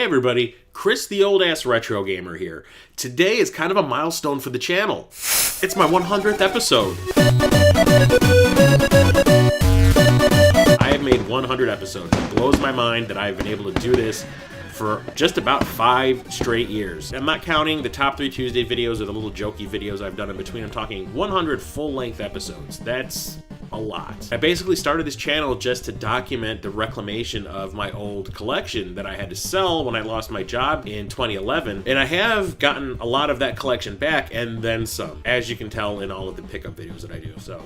Hey everybody, Chris the Old Ass Retro Gamer here. Today is kind of a milestone for the channel. It's my 100th episode. I have made 100 episodes. It blows my mind that I've been able to do this for just about 5 straight years. I'm not counting the top 3 Tuesday videos or the little jokey videos I've done in between. I'm talking 100 full-length episodes. That's a lot. I basically started this channel just to document the reclamation of my old collection that I had to sell when I lost my job in 2011, and I have gotten a lot of that collection back and then some, as you can tell in all of the pickup videos that I do. So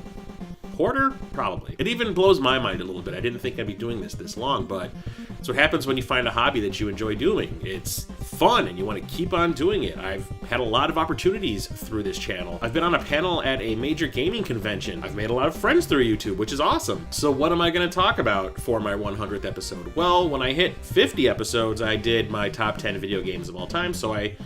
quarter? Probably. It even blows my mind a little bit. I didn't think I'd be doing this long, but it's what happens when you find a hobby that you enjoy doing. It's fun and you want to keep on doing it. I've had a lot of opportunities through this channel. I've been on a panel at a major gaming convention. I've made a lot of friends through YouTube, which is awesome. So what am I going to talk about for my 100th episode? Well, when I hit 50 episodes, I did my top 10 video games of all time, so I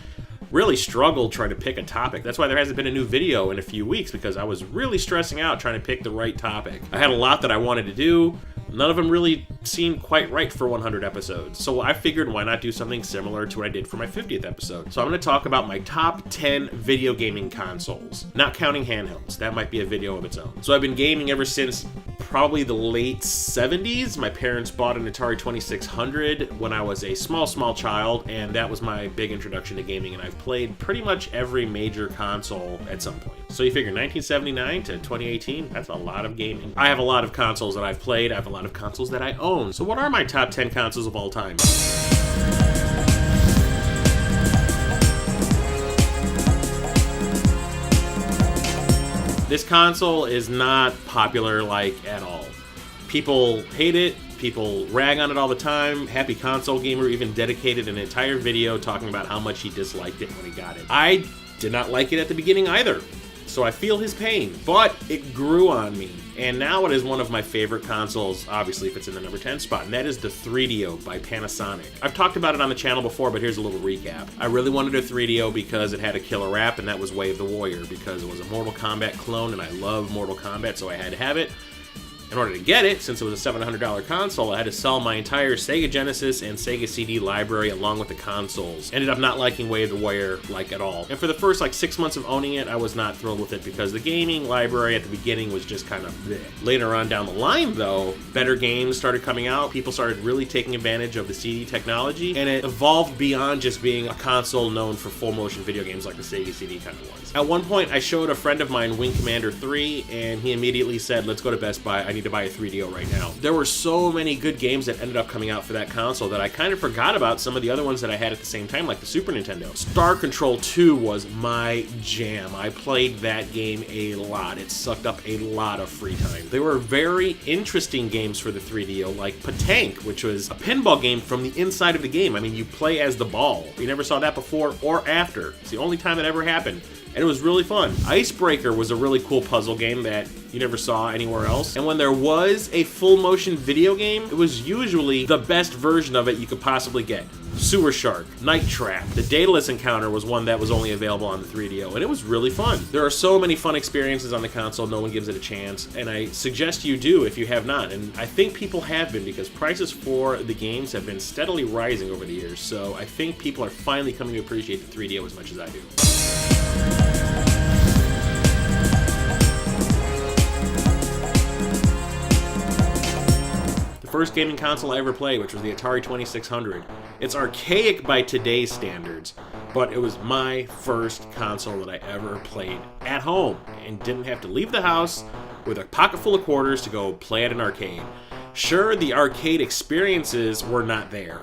really struggled trying to pick a topic. That's why there hasn't been a new video in a few weeks, because I was really stressing out trying to pick the right topic. I had a lot that I wanted to do. None of them really seemed quite right for 100 episodes. So I figured, why not do something similar to what I did for my 50th episode? So I'm going to talk about my top 10 video gaming consoles, not counting handhelds. That might be a video of its own. So I've been gaming ever since probably the late 70s. My parents bought an Atari 2600 when I was a small child, and that was my big introduction to gaming, and I've played pretty much every major console at some point. So you figure 1979 to 2018, that's a lot of gaming. I have a lot of consoles that I've played. I have a lot of consoles that I own. So what are my top 10 consoles of all time? This console is not popular, like, at all. People hate it. People rag on it all the time. Happy Console Gamer even dedicated an entire video talking about how much he disliked it when he got it. I did not like it at the beginning either, so I feel his pain, but it grew on me. And now it is one of my favorite consoles, obviously, if it's in the number 10 spot, and that is the 3DO by Panasonic. I've talked about it on the channel before, but here's a little recap. I really wanted a 3DO because it had a killer rap, and that was Way of the Warrior, because it was a Mortal Kombat clone, and I love Mortal Kombat, so I had to have it. In order to get it, since it was a $700 console, I had to sell my entire Sega Genesis and Sega CD library along with the consoles. Ended up not liking Way of the Warrior, like, at all. And for the first, 6 months of owning it, I was not thrilled with it because the gaming library at the beginning was just kind of bleh. Later on down the line, though, better games started coming out. People started really taking advantage of the CD technology, and it evolved beyond just being a console known for full-motion video games like the Sega CD kind of was. At one point, I showed a friend of mine Wing Commander 3, and he immediately said, "Let's go to Best Buy. I need to buy a 3DO right now." There were so many good games that ended up coming out for that console that I kind of forgot about some of the other ones that I had at the same time, like the Super Nintendo. Star Control 2 was my jam. I played that game a lot. It sucked up a lot of free time. There were very interesting games for the 3DO, like Patank, which was a pinball game from the inside of the game. I mean, you play as the ball. You never saw that before or after. It's the only time it ever happened. And it was really fun. Icebreaker was a really cool puzzle game that you never saw anywhere else. And when there was a full motion video game, it was usually the best version of it you could possibly get. Sewer Shark, Night Trap. The Daedalus Encounter was one that was only available on the 3DO, and it was really fun. There are so many fun experiences on the console, no one gives it a chance, and I suggest you do if you have not. And I think people have been, because prices for the games have been steadily rising over the years, so I think people are finally coming to appreciate the 3DO as much as I do. First gaming console I ever played, which was the Atari 2600. It's archaic by today's standards, but it was my first console that I ever played at home and didn't have to leave the house with a pocket full of quarters to go play at an arcade. Sure, the arcade experiences were not there,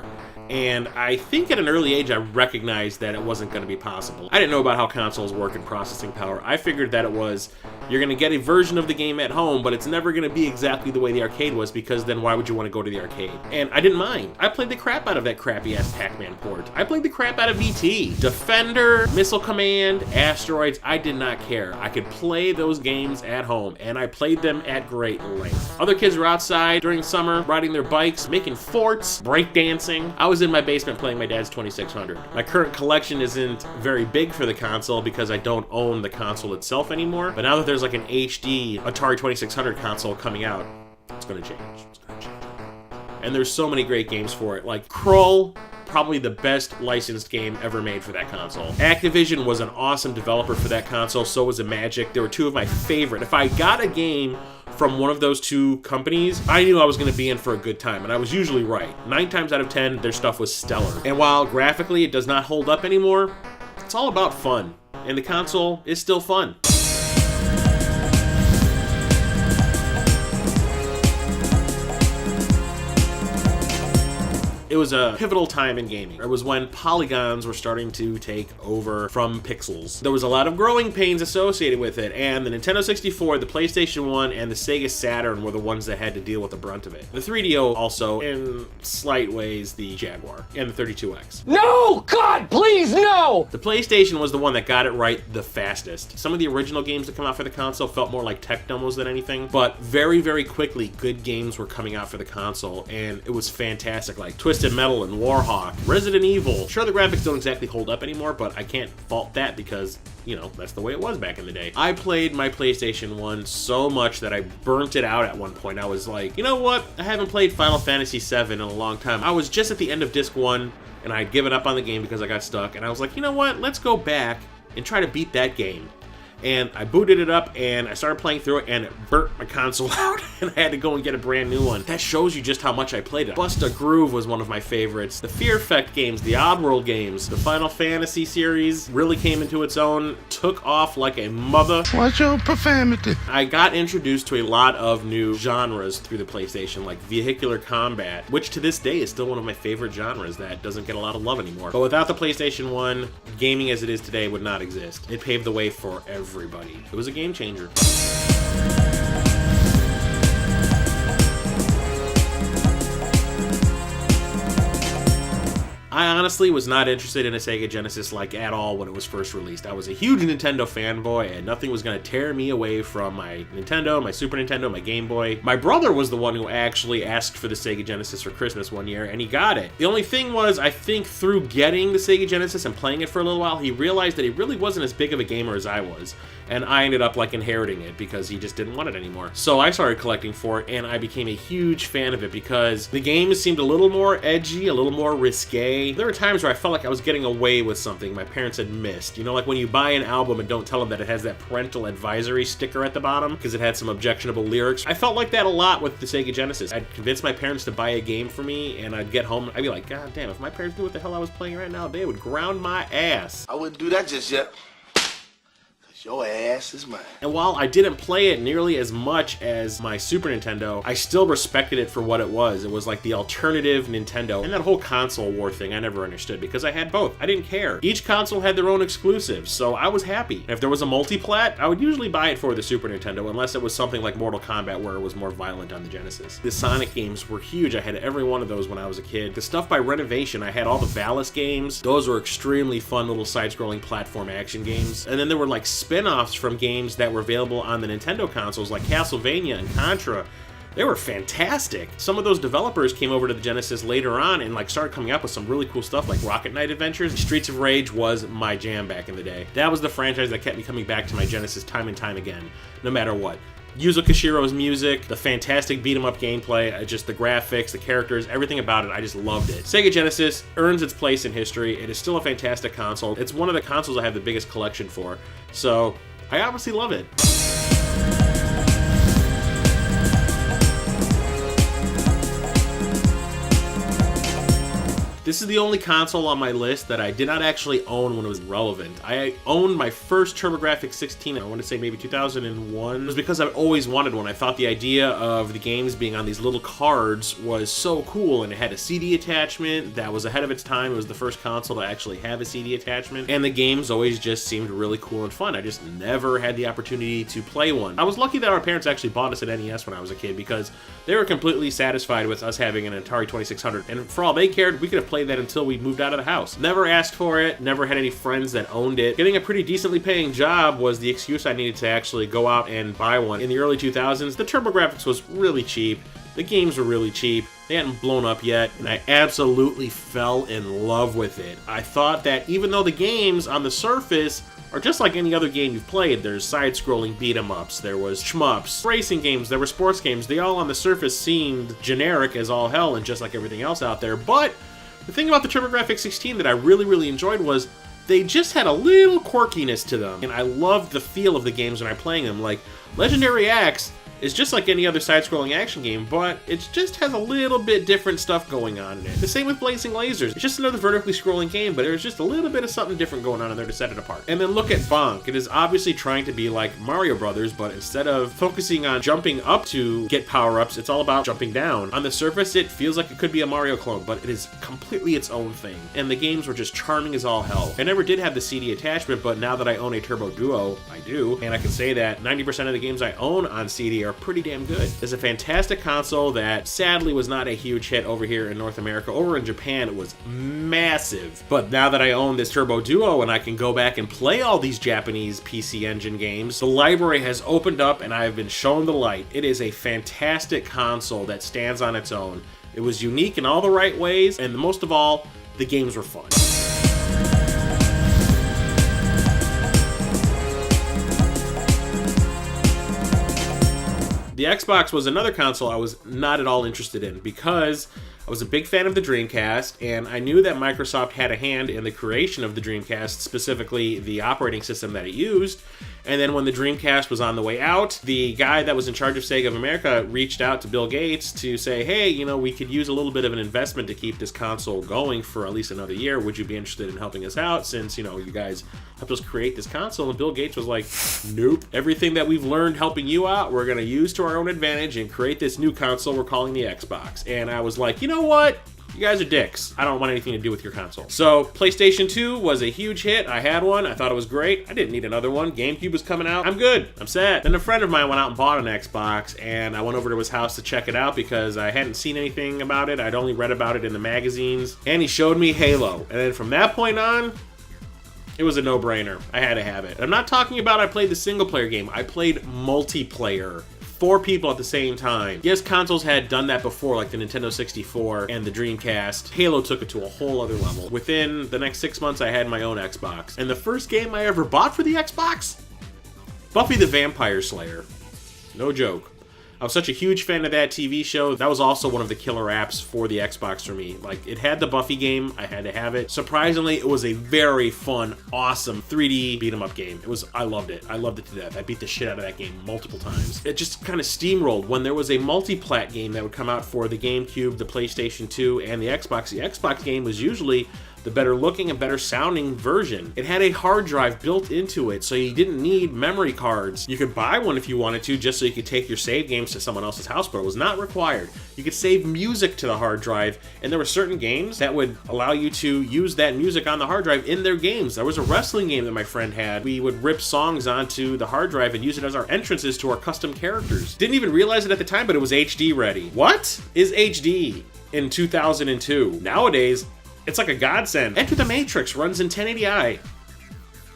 and I think at an early age I recognized that it wasn't going to be possible. I didn't know about how consoles work and processing power. I figured that it was, you're going to get a version of the game at home, but it's never going to be exactly the way the arcade was, because then why would you want to go to the arcade? And I didn't mind. I played the crap out of that crappy-ass Pac-Man port. I played the crap out of E.T. Defender, Missile Command, Asteroids, I did not care. I could play those games at home, and I played them at great length. Other kids were outside during summer, riding their bikes, making forts, breakdancing. I was in my basement playing my dad's 2600. My current collection isn't very big for the console because I don't own the console itself anymore, but now that there's like an HD Atari 2600 console coming out, it's gonna change. It's gonna change. And there's so many great games for it, like Krull, probably the best licensed game ever made for that console. Activision was an awesome developer for that console, so was Magic. They were two of my favorite. If I got a game from one of those two companies, I knew I was going to be in for a good time, and I was usually right. 9 times out of 10, their stuff was stellar. And while graphically it does not hold up anymore, it's all about fun, and the console is still fun. It was a pivotal time in gaming. It was when polygons were starting to take over from pixels. There was a lot of growing pains associated with it, and the Nintendo 64, the PlayStation 1, and the Sega Saturn were the ones that had to deal with the brunt of it. The 3DO also, in slight ways, the Jaguar, and the 32X. No! God, please, no! The PlayStation was the one that got it right the fastest. Some of the original games that come out for the console felt more like tech demos than anything, but very, very quickly, good games were coming out for the console, and it was fantastic, like Twisted Metal and Warhawk, Resident Evil. Sure, the graphics don't exactly hold up anymore, but I can't fault that because, you know, that's the way it was back in the day. I played my PlayStation 1 so much that I burnt it out at one point. I was like, you know what? I haven't played Final Fantasy VII in a long time. I was just at the end of Disc 1, and I had given up on the game because I got stuck, and I was like, you know what? Let's go back and try to beat that game. And I booted it up, and I started playing through it, and it burnt my console out, and I had to go and get a brand new one. That shows you just how much I played it. Bust a Groove was one of my favorites. The Fear Effect games, the Oddworld games, the Final Fantasy series really came into its own, took off like a mother. Watch your profanity. I got introduced to a lot of new genres through the PlayStation, like vehicular combat, which to this day is still one of my favorite genres that doesn't get a lot of love anymore. But without the PlayStation 1, gaming as it is today would not exist. It paved the way for everybody. It was a game changer. I honestly was not interested in a Sega Genesis like at all when it was first released. I was a huge Nintendo fanboy, and nothing was going to tear me away from my Nintendo, my Super Nintendo, my Game Boy. My brother was the one who actually asked for the Sega Genesis for Christmas one year, and he got it. The only thing was, I think through getting the Sega Genesis and playing it for a little while, he realized that he really wasn't as big of a gamer as I was. And I ended up like inheriting it because he just didn't want it anymore. So I started collecting for it, and I became a huge fan of it because the games seemed a little more edgy, a little more risque. There were times where I felt like I was getting away with something my parents had missed. You know, like when you buy an album and don't tell them that it has that parental advisory sticker at the bottom because it had some objectionable lyrics. I felt like that a lot with the Sega Genesis. I'd convince my parents to buy a game for me, and I'd get home, I'd be like, God damn, if my parents knew what the hell I was playing right now, they would ground my ass. I wouldn't do that just yet. Your ass is mine. And while I didn't play it nearly as much as my Super Nintendo, I still respected it for what it was. It was like the alternative Nintendo. And that whole console war thing I never understood because I had both. I didn't care. Each console had their own exclusives, so I was happy. And if there was a multi-plat, I would usually buy it for the Super Nintendo, unless it was something like Mortal Kombat where it was more violent on the Genesis. The Sonic games were huge. I had every one of those when I was a kid. The stuff by Renovation, I had all the Valis games. Those were extremely fun little side-scrolling platform action games. And then there were like spin-offs from games that were available on the Nintendo consoles like Castlevania and Contra. They were fantastic. Some of those developers came over to the Genesis later on and like started coming up with some really cool stuff like Rocket Knight Adventures. Streets of Rage was my jam back in the day. That was the franchise that kept me coming back to my Genesis time and time again, no matter what. Yuzo Koshiro's music, the fantastic beat-em-up gameplay, just the graphics, the characters, everything about it, I just loved it. Sega Genesis earns its place in history. It is still a fantastic console. It's one of the consoles I have the biggest collection for, so I obviously love it. This is the only console on my list that I did not actually own when it was relevant. I owned my first TurboGrafx 16, I want to say maybe 2001. It was because I always wanted one. I thought the idea of the games being on these little cards was so cool, and it had a CD attachment that was ahead of its time. It was the first console to actually have a CD attachment, and the games always just seemed really cool and fun. I just never had the opportunity to play one. I was lucky that our parents actually bought us an NES when I was a kid because they were completely satisfied with us having an Atari 2600, and for all they cared, we could have played that until we moved out of the house. Never asked for it, never had any friends that owned it. Getting a pretty decently paying job was the excuse I needed to actually go out and buy one. In the early 2000s, the TurboGrafx was really cheap. The games were really cheap. They hadn't blown up yet, and I absolutely fell in love with it. I thought that even though the games on the surface are just like any other game you've played, there's side-scrolling beat-em-ups, there was shmups, racing games, there were sports games, they all on the surface seemed generic as all hell and just like everything else out there, but The thing about the TurboGrafx 16 that I really enjoyed was they just had a little quirkiness to them, and I loved the feel of the games when I'm playing them. Like, Legendary Axe is just like any other side-scrolling action game, but it just has a little bit different stuff going on in it. The same with Blazing Lasers. It's just another vertically scrolling game, but there's just a little bit of something different going on in there to set it apart. And then look at Bonk. It is obviously trying to be like Mario Brothers, but instead of focusing on jumping up to get power-ups, it's all about jumping down. On the surface, it feels like it could be a Mario clone, but it is completely its own thing. And the games were just charming as all hell. I never did have the CD attachment, but now that I own a Turbo Duo, I do, and I can say that 90% of the games I own on CD are pretty damn good. It's a fantastic console that sadly was not a huge hit over here in North America. Over in Japan, it was massive. But now that I own this Turbo Duo and I can go back and play all these Japanese PC Engine games, the library has opened up and I have been shown the light. It is a fantastic console that stands on its own. It was unique in all the right ways, and most of all, the games were fun. The Xbox was another console I was not at all interested in because I was a big fan of the Dreamcast, and I knew that Microsoft had a hand in the creation of the Dreamcast, specifically the operating system that it used. And then when the Dreamcast was on the way out, the guy that was in charge of Sega of America reached out to Bill Gates to say, hey, you know, we could use a little bit of an investment to keep this console going for at least another year. Would you be interested in helping us out since, you know, you guys helped us create this console? And Bill Gates was like, nope. Everything that we've learned helping you out, we're going to use to our own advantage and create this new console we're calling the Xbox. And I was like, you know what? You guys are dicks. I don't want anything to do with your console. So PlayStation 2 was a huge hit. I had one. I thought it was great. I didn't need another one. GameCube was coming out. I'm good. I'm set. Then a friend of mine went out and bought an Xbox, and I went over to his house to check it out because I hadn't seen anything about it. I'd only read about it in the magazines. And he showed me Halo. And then from that point on, it was a no-brainer. I had to have it. And I'm not talking about I played the single-player game. I played multiplayer. 4 people at the same time. Yes, consoles had done that before, like the Nintendo 64 and the Dreamcast. Halo took it to a whole other level. Within the next 6 months, I had my own Xbox. And the first game I ever bought for the Xbox? Buffy the Vampire Slayer. No joke. I was such a huge fan of that TV show. That was also one of the killer apps for the Xbox for me. Like, it had the Buffy game. I had to have it. Surprisingly, it was a very fun, awesome 3D beat-em-up game. I loved it. I loved it to death. I beat the shit out of that game multiple times. It just kind of steamrolled. When there was a multi-plat game that would come out for the GameCube, the PlayStation 2, and the Xbox game was usually the better looking and better sounding version. It had a hard drive built into it, so you didn't need memory cards. You could buy one if you wanted to, just so you could take your save games to someone else's house, but it was not required. You could save music to the hard drive, and there were certain games that would allow you to use that music on the hard drive in their games. There was a wrestling game that my friend had. We would rip songs onto the hard drive and use it as our entrances to our custom characters. Didn't even realize it at the time, but it was HD ready. What is HD in 2002? Nowadays, it's like a godsend. Enter the Matrix runs in 1080i.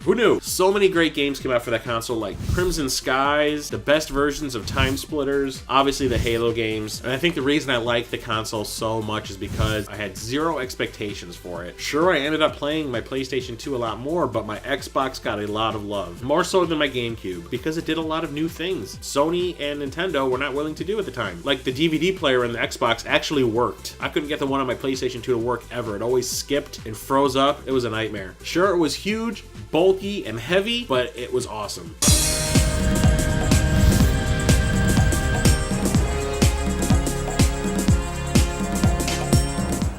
Who knew? So many great games came out for that console, like Crimson Skies, the best versions of Time Splitters, obviously the Halo games. And I think the reason I like the console so much is because I had zero expectations for it. Sure, I ended up playing my PlayStation 2 a lot more, but my Xbox got a lot of love. More so than my GameCube, because it did a lot of new things Sony and Nintendo were not willing to do at the time. Like the DVD player in the Xbox actually worked. I couldn't get the one on my PlayStation 2 to work ever. It always skipped and froze up. It was a nightmare. Sure, it was huge, bulky, and heavy, but it was awesome.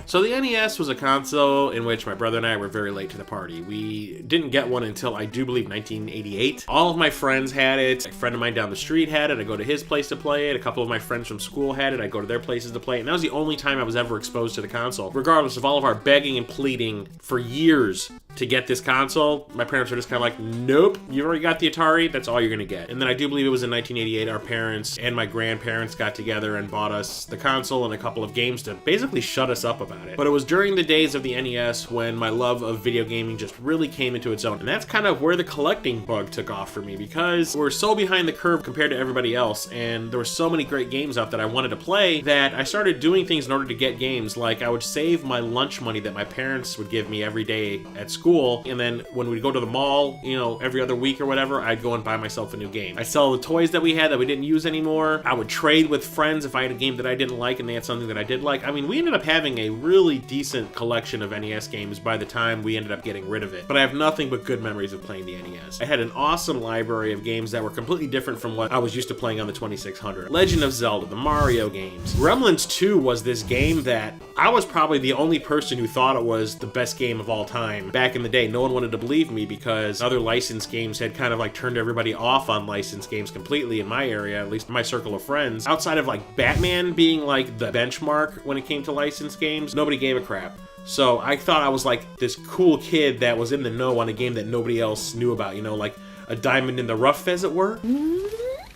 So the NES was a console in which my brother and I were very late to the party. We didn't get one until, I do believe, 1988. All of my friends had it. A friend of mine down the street had it. I go to his place to play it. A couple of my friends from school had it. I go to their places to play it. And that was the only time I was ever exposed to the console. Regardless of all of our begging and pleading for years to get this console, my parents were just kind of like, nope, you already got the Atari, that's all you're gonna get. And then I do believe it was in 1988, our parents and my grandparents got together and bought us the console and a couple of games to basically shut us up about it. But it was during the days of the NES when my love of video gaming just really came into its own. And that's kind of where the collecting bug took off for me, because we're so behind the curve compared to everybody else, and there were so many great games out that I wanted to play that I started doing things in order to get games. Like I would save my lunch money that my parents would give me every day at school school, and then when we'd go to the mall, you know, every other week or whatever, I'd go and buy myself a new game. I'd sell the toys that we had that we didn't use anymore. I would trade with friends if I had a game that I didn't like and they had something that I did like. I mean, we ended up having a really decent collection of NES games by the time we ended up getting rid of it. But I have nothing but good memories of playing the NES. I had an awesome library of games that were completely different from what I was used to playing on the 2600. Legend of Zelda, the Mario games. Gremlins 2 was this game that I was probably the only person who thought it was the best game of all time back in the day. No one wanted to believe me because other licensed games had kind of like turned everybody off on licensed games completely in my area, at least in my circle of friends. Outside of like Batman being like the benchmark when it came to licensed games, nobody gave a crap. So I thought I was like this cool kid that was in the know on a game that nobody else knew about, you know, like a diamond in the rough, as it were.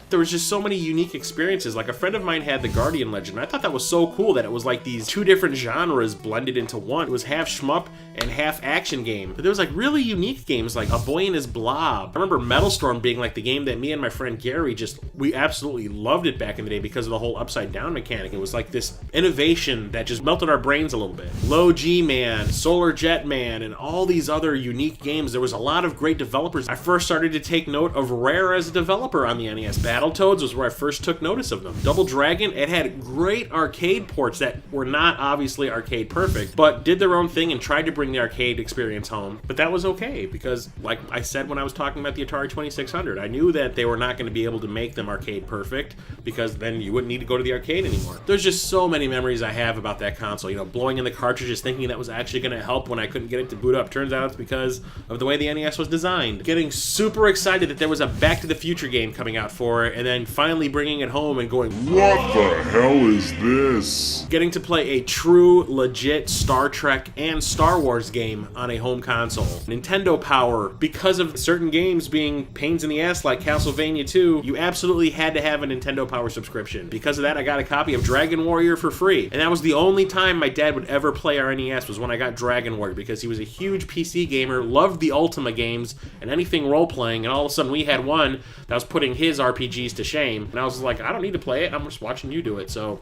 There was just so many unique experiences. Like a friend of mine had the Guardian Legend. I thought that was so cool that it was like these two different genres blended into one. It was half shmup and half action game. But there was like really unique games like A Boy and His Blob. I remember Metal Storm being like the game that me and my friend Gary we absolutely loved it back in the day because of the whole upside down mechanic. It was like this innovation that just melted our brains a little bit. Low G Man, Solar Jet Man, and all these other unique games. There was a lot of great developers. I first started to take note of Rare as a developer on the NES. Battletoads was where I first took notice of them. Double Dragon, it had great arcade ports that were not obviously arcade perfect, but did their own thing and tried to bring the arcade experience home. But that was okay because, like I said when I was talking about the Atari 2600, I knew that they were not going to be able to make them arcade perfect because then you wouldn't need to go to the arcade anymore. There's just so many memories I have about that console. You know, blowing in the cartridges thinking that was actually going to help when I couldn't get it to boot up. Turns out it's because of the way the NES was designed. Getting super excited that there was a Back to the Future game coming out for it, and then finally bringing it home and going, what the hell is this? Getting to play a true, legit Star Trek and Star Wars game on a home console. Nintendo Power, because of certain games being pains in the ass like Castlevania 2, you absolutely had to have a Nintendo Power subscription. Because of that, I got a copy of Dragon Warrior for free. And that was the only time my dad would ever play our NES was when I got Dragon Warrior, because he was a huge PC gamer, loved the Ultima games and anything role-playing, and all of a sudden we had one that was putting his RPGs to shame. And I was like, I don't need to play it, I'm just watching you do it, so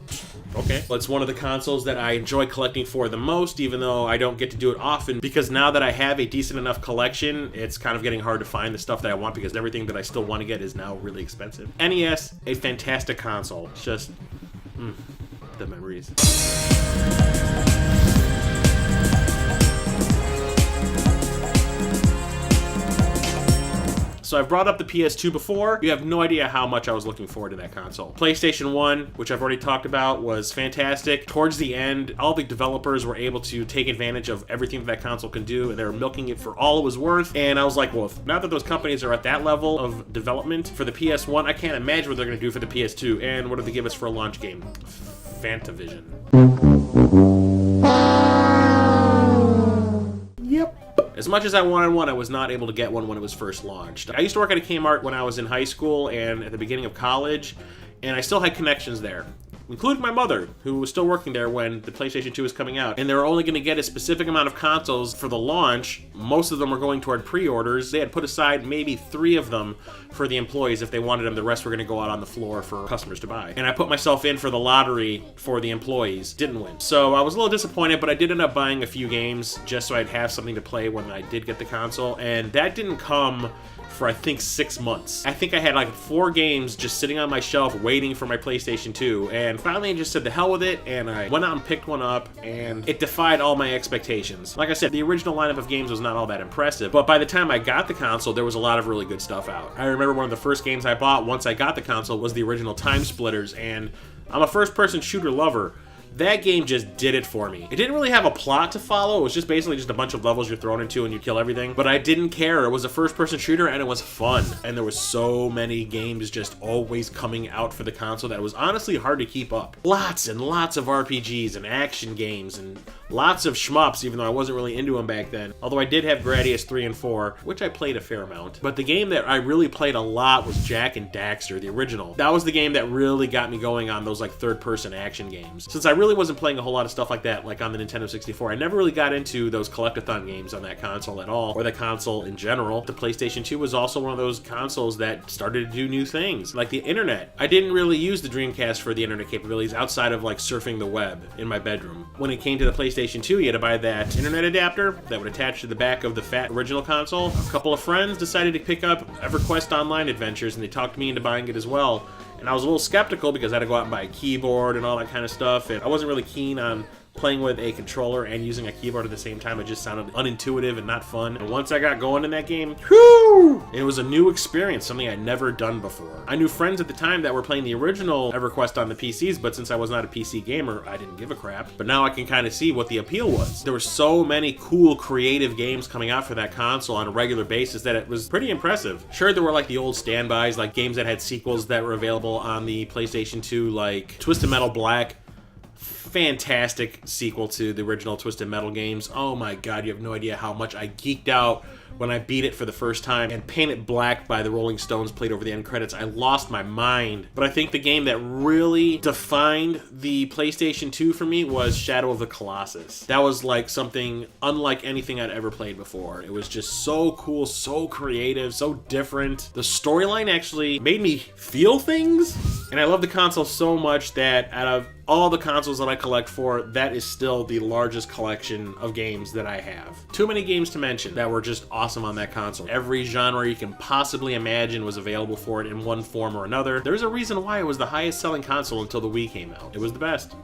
okay. Well, it's one of the consoles that I enjoy collecting for the most, even though I don't get to do it often, because now that I have a decent enough collection, it's kind of getting hard to find the stuff that I want because everything that I still want to get is now really expensive. NES, a fantastic console. It's just, the memories. So I've brought up the PS2 before. You have no idea how much I was looking forward to that console. PlayStation 1, which I've already talked about, was fantastic. Towards the end, all the developers were able to take advantage of everything that console can do, and they were milking it for all it was worth. And I was like, well, now that those companies are at that level of development for the PS1, I can't imagine what they're going to do for the PS2. And what do they give us for a launch game? Fantavision. Yep. As much as I wanted one, I was not able to get one when it was first launched. I used to work at a Kmart when I was in high school and at the beginning of college, and I still had connections there, including my mother, who was still working there when the PlayStation 2 was coming out. And they were only going to get a specific amount of consoles for the launch. Most of them were going toward pre-orders. They had put aside maybe 3 of them for the employees if they wanted them. The rest were going to go out on the floor for customers to buy. And I put myself in for the lottery for the employees. Didn't win. So I was a little disappointed, but I did end up buying a few games just so I'd have something to play when I did get the console. And that didn't come for I think 6 months. I think I had like 4 games just sitting on my shelf waiting for my PlayStation 2, and finally I just said the hell with it, and I went out and picked one up, and it defied all my expectations. Like I said, the original lineup of games was not all that impressive, but by the time I got the console, there was a lot of really good stuff out. I remember one of the first games I bought once I got the console was the original Time Splitters, and I'm a first-person shooter lover. That game just did it for me. It didn't really have a plot to follow. It was just basically just a bunch of levels you're thrown into and you kill everything. But I didn't care. It was a first-person shooter and it was fun. And there was so many games just always coming out for the console that it was honestly hard to keep up. Lots and lots of RPGs and action games and lots of shmups, even though I wasn't really into them back then. Although I did have Gradius 3 and 4, which I played a fair amount. But the game that I really played a lot was Jak and Daxter, the original. That was the game that really got me going on those like third-person action games. Since I really really wasn't playing a whole lot of stuff like that, like on the Nintendo 64. I never really got into those collectathon games on that console at all, or the console in general. The PlayStation 2 was also one of those consoles that started to do new things, like the internet. I didn't really use the Dreamcast for the internet capabilities outside of like surfing the web in my bedroom. When it came to the PlayStation 2, you had to buy that internet adapter that would attach to the back of the fat original console. A couple of friends decided to pick up EverQuest Online Adventures, and they talked me into buying it as well. And I was a little skeptical because I had to go out and buy a keyboard and all that kind of stuff, and I wasn't really keen on playing with a controller and using a keyboard at the same time. It just sounded unintuitive and not fun. And once I got going in that game, whew, it was a new experience, something I'd never done before. I knew friends at the time that were playing the original EverQuest on the PCs, but since I was not a PC gamer, I didn't give a crap. But now I can kind of see what the appeal was. There were so many cool, creative games coming out for that console on a regular basis that it was pretty impressive. Sure, there were like the old standbys, like games that had sequels that were available on the PlayStation 2, like Twisted Metal Black. Fantastic sequel to the original Twisted Metal games. Oh my god, you have no idea how much I geeked out when I beat it for the first time and Paint It Black by the Rolling Stones played over the end credits. I lost my mind. But I think the game that really defined the PlayStation 2 for me was Shadow of the Colossus. That was like something unlike anything I'd ever played before. It was just so cool, so creative, so different. The storyline actually made me feel things, and I love the console so much that out of all the consoles that I collect for, that is still the largest collection of games that I have. Too many games to mention that were just awesome on that console. Every genre you can possibly imagine was available for it in one form or another. There's a reason why it was the highest selling console until the Wii came out. It was the best.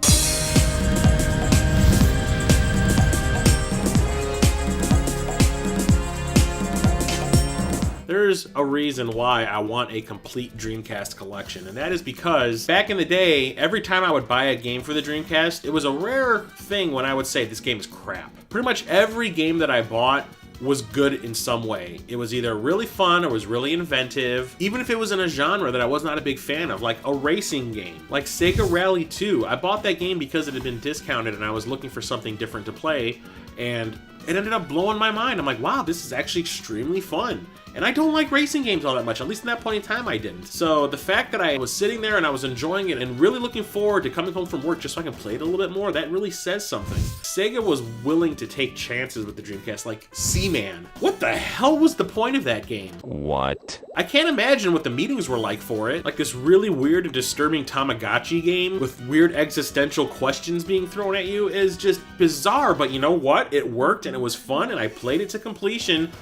There's a reason why I want a complete Dreamcast collection, and that is because back in the day, every time I would buy a game for the Dreamcast, it was a rare thing when I would say this game is crap. Pretty much every game that I bought was good in some way. It was either really fun or was really inventive, even if it was in a genre that I was not a big fan of, like a racing game, like Sega Rally 2. I bought that game because it had been discounted and I was looking for something different to play, and it ended up blowing my mind. I'm like, wow, this is actually extremely fun. And I don't like racing games all that much, at least in that point in time I didn't. So the fact that I was sitting there and I was enjoying it and really looking forward to coming home from work just so I can play it a little bit more, that really says something. Sega was willing to take chances with the Dreamcast, like Seaman. What the hell was the point of that game? What? I can't imagine what the meetings were like for it. Like this really weird and disturbing Tamagotchi game with weird existential questions being thrown at you is just bizarre, but you know what? It worked and it was fun and I played it to completion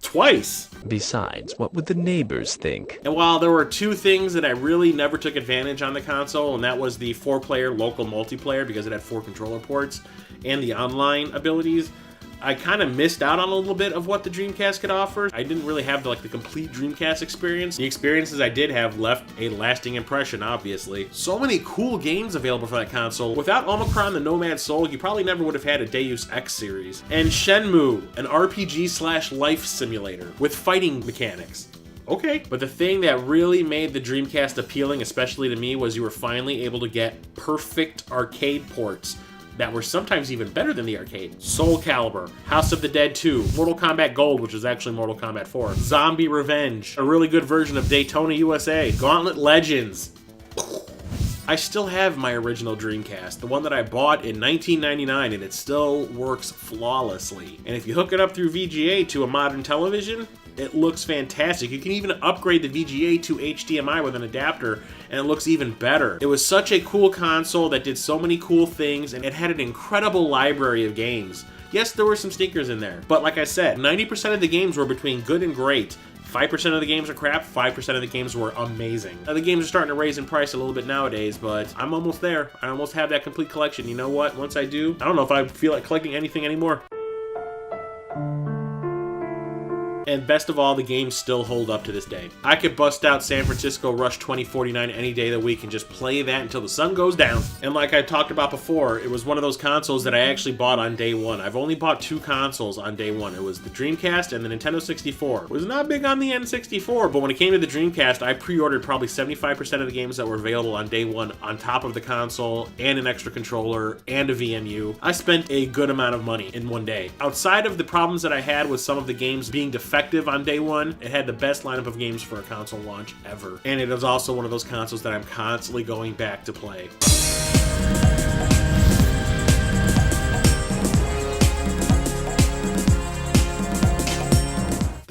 twice. Besides, what would the neighbors think? And while there were two things that I really never took advantage on the console, and that was the 4-player local multiplayer because it had 4 controller ports, and the online abilities, I kind of missed out on a little bit of what the Dreamcast could offer. I didn't really have the complete Dreamcast experience. The experiences I did have left a lasting impression, obviously. So many cool games available for that console. Without Omicron the Nomad Soul, you probably never would have had a Deus Ex series. And Shenmue, an RPG/life simulator with fighting mechanics. Okay. But the thing that really made the Dreamcast appealing, especially to me, was you were finally able to get perfect arcade ports that were sometimes even better than the arcade. Soul Calibur, House of the Dead 2, Mortal Kombat Gold, which is actually Mortal Kombat 4, Zombie Revenge, a really good version of Daytona USA, Gauntlet Legends. I still have my original Dreamcast, the one that I bought in 1999, and it still works flawlessly. And if you hook it up through VGA to a modern television, it looks fantastic. You can even upgrade the VGA to HDMI with an adapter, and it looks even better. It was such a cool console that did so many cool things, and it had an incredible library of games. Yes, there were some stinkers in there, but like I said, 90% of the games were between good and great. 5% of the games are crap, 5% of the games were amazing. Now, the games are starting to raise in price a little bit nowadays, but I'm almost there. I almost have that complete collection. You know what? Once I do, I don't know if I feel like collecting anything anymore. And best of all, the games still hold up to this day. I could bust out San Francisco Rush 2049 any day of the week and just play that until the sun goes down. And like I talked about before, it was one of those consoles that I actually bought on day one. I've only bought 2 consoles on day one. It was the Dreamcast and the Nintendo 64. I was not big on the N64, but when it came to the Dreamcast, I pre-ordered probably 75% of the games that were available on day one on top of the console and an extra controller and a VMU. I spent a good amount of money in one day. Outside of the problems that I had with some of the games being defective on day one, it had the best lineup of games for a console launch ever. And it is also one of those consoles that I'm constantly going back to play.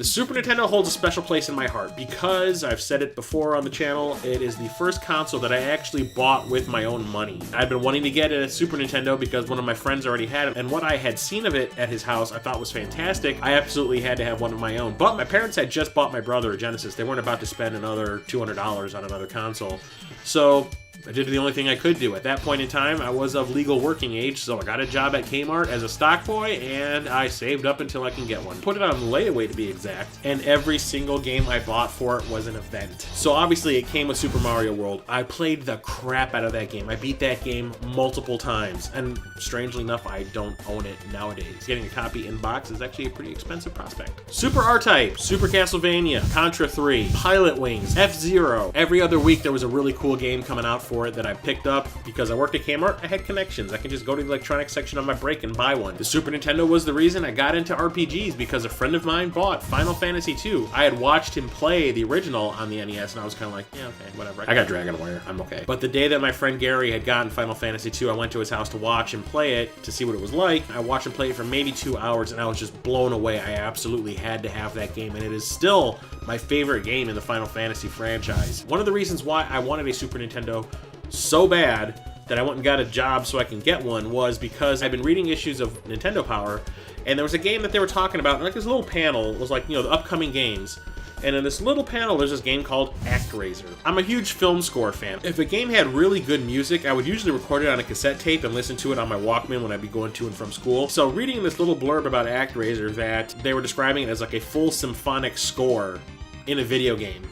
Super Nintendo holds a special place in my heart because, I've said it before on the channel, it is the first console that I actually bought with my own money. I'd been wanting to get a Super Nintendo because one of my friends already had it, and what I had seen of it at his house I thought was fantastic. I absolutely had to have one of my own. But my parents had just bought my brother a Genesis. They weren't about to spend another $200 on another console. So I did the only thing I could do. At that point in time, I was of legal working age, so I got a job at Kmart as a stock boy, and I saved up until I can get one. Put it on layaway to be exact, and every single game I bought for it was an event. So obviously it came with Super Mario World. I played the crap out of that game. I beat that game multiple times, and strangely enough, I don't own it nowadays. Getting a copy in box is actually a pretty expensive prospect. Super R-Type, Super Castlevania, Contra 3, Pilot Wings, F-Zero. Every other week there was a really cool game coming out for it that I picked up because I worked at Kmart. I had connections. I could just go to the electronics section on my break and buy one. The Super Nintendo was the reason I got into RPGs because a friend of mine bought Final Fantasy II. I had watched him play the original on the NES and I was kind of like, yeah, okay, whatever. I got Dragon Warrior. I'm okay. But the day that my friend Gary had gotten Final Fantasy II, I went to his house to watch him play it to see what it was like. I watched him play it for maybe 2 hours and I was just blown away. I absolutely had to have that game, and it is still my favorite game in the Final Fantasy franchise. One of the reasons why I wanted a Super Nintendo so bad that I went and got a job so I can get one was because I've been reading issues of Nintendo Power, and there was a game that they were talking about, and like this little panel was like, you know, the upcoming games. And in this little panel, there's this game called ActRaiser. I'm a huge film score fan. If a game had really good music, I would usually record it on a cassette tape and listen to it on my Walkman when I'd be going to and from school. So reading this little blurb about ActRaiser that they were describing it as like a full symphonic score in a video game,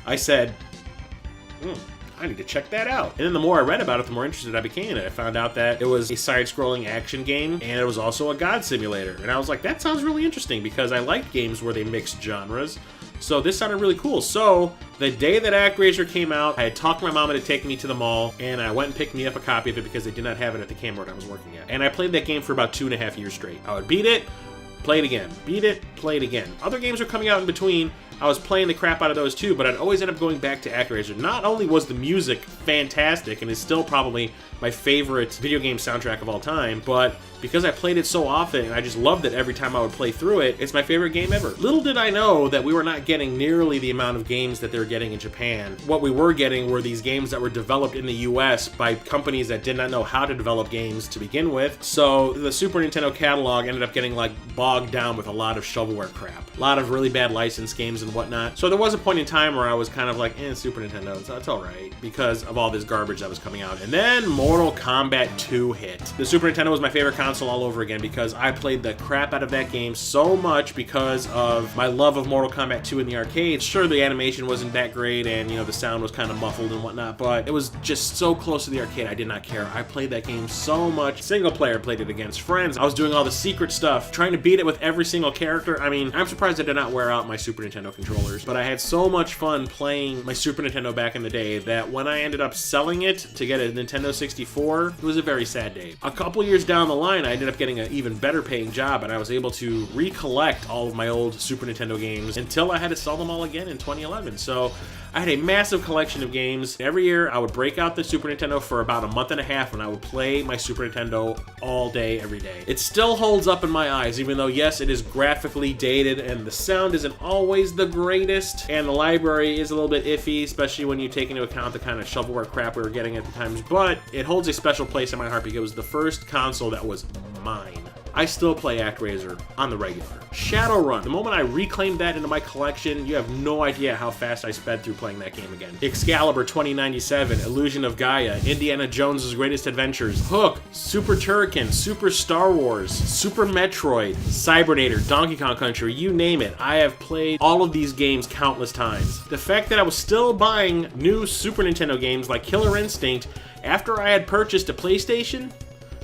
I said, I need to check that out. And then the more I read about it, the more interested I became in it. I found out that it was a side-scrolling action game, and it was also a god simulator. And I was like, that sounds really interesting, because I like games where they mix genres. So this sounded really cool. So the day that ActRaiser came out, I had talked my mom into taking me to the mall, and I went and picked me up a copy of it because they did not have it at the Kmart I was working at. And I played that game for about 2.5 years straight. I would beat it, play it again, beat it, play it again. Other games were coming out in between. I was playing the crap out of those too, but I'd always end up going back to ActRaiser. Not only was the music fantastic, and is still probably my favorite video game soundtrack of all time, but because I played it so often and I just loved it every time I would play through it, it's my favorite game ever. Little did I know that we were not getting nearly the amount of games that they were getting in Japan. What we were getting were these games that were developed in the US by companies that did not know how to develop games to begin with. So the Super Nintendo catalog ended up getting like bogged down with a lot of shovelware crap. A lot of really bad licensed games and whatnot. So there was a point in time where I was kind of like, Super Nintendo, it's alright, because of all this garbage that was coming out. And then Mortal Kombat 2 hit. The Super Nintendo was my favorite console all over again because I played the crap out of that game so much because of my love of Mortal Kombat 2 in the arcade. Sure, the animation wasn't that great and, you know, the sound was kind of muffled and whatnot, but it was just so close to the arcade, I did not care. I played that game so much. Single player, played it against friends. I was doing all the secret stuff, trying to beat it with every single character. I mean, I'm surprised I did not wear out my Super Nintendo controllers, but I had so much fun playing my Super Nintendo back in the day that when I ended up selling it to get a Nintendo 64, it was a very sad day. A couple years down the line, I ended up getting an even better paying job, and I was able to recollect all of my old Super Nintendo games until I had to sell them all again in 2011. So I had a massive collection of games. Every year I would break out the Super Nintendo for about a month and a half and I would play my Super Nintendo all day, every day. It still holds up in my eyes, even though yes, it is graphically dated and the sound isn't always the greatest and the library is a little bit iffy, especially when you take into account the kind of shovelware crap we were getting at the times, but it holds a special place in my heart because it was the first console that was mine. I still play ActRaiser on the regular. Shadowrun, the moment I reclaimed that into my collection, you have no idea how fast I sped through playing that game again. Excalibur 2097, Illusion of Gaia, Indiana Jones' Greatest Adventures, Hook, Super Turrican, Super Star Wars, Super Metroid, Cybernator, Donkey Kong Country, you name it. I have played all of these games countless times. The fact that I was still buying new Super Nintendo games like Killer Instinct after I had purchased a PlayStation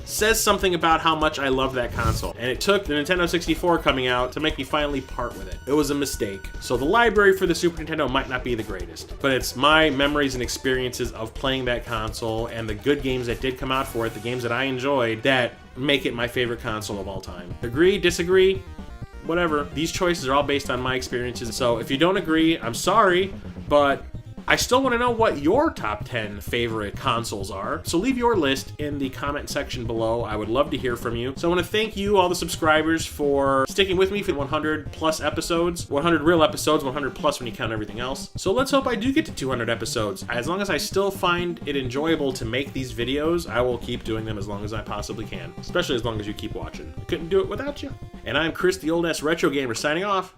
says something about how much I love that console. And it took the Nintendo 64 coming out to make me finally part with it. It was a mistake. So the library for the Super Nintendo might not be the greatest, but it's my memories and experiences of playing that console and the good games that did come out for it, the games that I enjoyed, that make it my favorite console of all time. Agree, disagree, whatever. These choices are all based on my experiences. So if you don't agree, I'm sorry, but I still want to know what your top 10 favorite consoles are, so leave your list in the comment section below. I would love to hear from you. So I want to thank you, all the subscribers, for sticking with me for 100 plus episodes, 100 real episodes, 100 plus when you count everything else. So let's hope I do get to 200 episodes. As long as I still find it enjoyable to make these videos, I will keep doing them as long as I possibly can, especially as long as you keep watching. I couldn't do it without you. And I'm Chris, the old ass retro gamer, signing off.